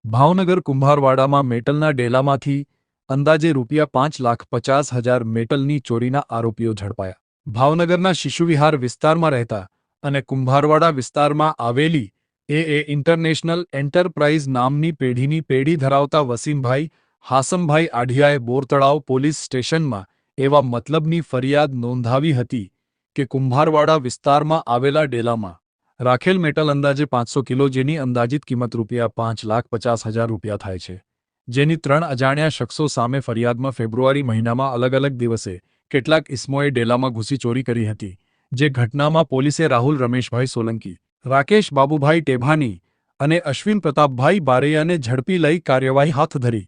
ભાવનગર કુંભારવાડામાં મેટલના ડેલામાંથી અંદાજે ₹5,50,000 મેટલની ચોરીના આરોપીઓ ઝડપાયા. ભાવનગરના શિશુવિહાર વિસ્તારમાં રહેતા અને કુંભારવાડા વિસ્તારમાં આવેલી એ ઇન્ટરનેશનલ એન્ટરપ્રાઇઝ નામની પેઢી ધરાવતા વસીમભાઈ હાસમભાઈ આઢિયાએ બોરતળાવ પોલીસ સ્ટેશનમાં એવા મતલબની ફરિયાદ નોંધાવી હતી કે કુંભારવાડા વિસ્તારમાં આવેલા ડેલામાં રાખેલ મેટલ અંદાજે 500 કિલો, જેની અંદાજિત કિંમત ₹5,50,000 થાય છે, જેની 3 અજાણ્યા શખ્સો સામે ફરિયાદમાં ફેબ્રુઆરી મહિનામાં અલગ અલગ દિવસે કેટલાક ઇસમોએ ડેલામાં ઘૂસી ચોરી કરી હતી. જે ઘટનામાં પોલીસે રાહુલ રમેશભાઈ સોલંકી, રાકેશ બાબુભાઈ ટેભાની અને અશ્વિન પ્રતાપભાઈ બારૈયાને ઝડપી લઈ કાર્યવાહી હાથ ધરી.